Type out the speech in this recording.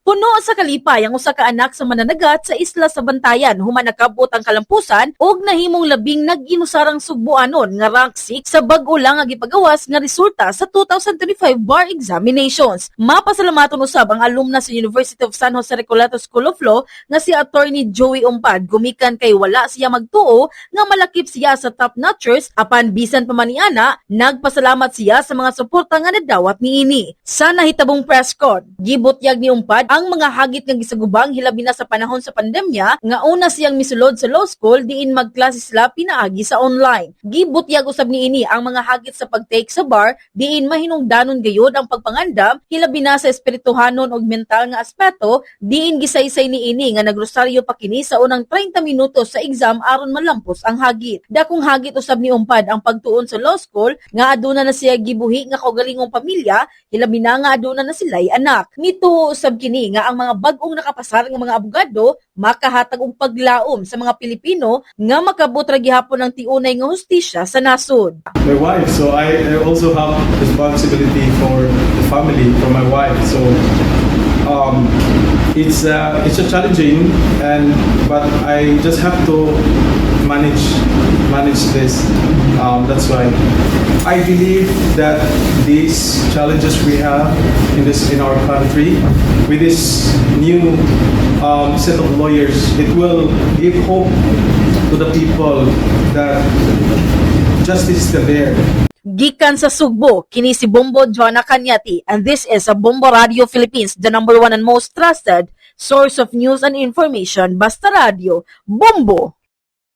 Puno sa kalipay ang usa ka anak sa mananagat sa isla sa Bantayan human nakabot ang kalampusan og nahimong labing nag-inusarang sugbuanon nga rank 6 sa bag-o lang nga gipagawas nga resulta sa 2025 bar examinations. Mapasalamaton usab ang alumna sa University of San Jose Recoleto School of Law nga si Attorney Joey Umpad gumikan kay wala siya magtuo nga malakip siya sa top notchers apan bisan pa man niana nagpasalamat siya sa mga suporta nga nadawat niini. Sa nahitabong press con, gibutyag ni Umpad ang mga hagit nga gisagubang hilabi na sa panahon sa pandemya nga una siyang misulod sa law school diin magklase sila pinaagi sa online. Gibutyag usab niini ang mga hagit sa pagtake sa bar diin mahinungdanon gayud ang pagpangandam hilabi na sa espirituhanon ug mental nga aspeto diin gisaysay niini nga nagrosaryo pa kini sa unang 30 minutos sa exam aron malampos ang hagit. Dakong hagit usab ni Umpad ang pagtuon sa law school nga aduna na siya gibuhi nga kaugalingong pamilya hilabi na nga aduna na sila'y anak. Mituo usab kini nga ang mga bag-ong nakapasar nga mga abogado makahatag og paglaom sa mga Pilipino nga makabot ra gihapon ang tiunay nga hustisya sa nasod. My wife, so I also have responsibility for the family, for my wife. So it's a challenging but I just have to manage this. That's why I believe that these challenges we have in our country with this new set of lawyers, it will give hope to the people that justice is still there. Gikan sa Sugbo, kini si Bombo Joanna Cañati, and this is a Bombo Radio Philippines, the #1 and most trusted source of news and information. Basta Radio, Bombo!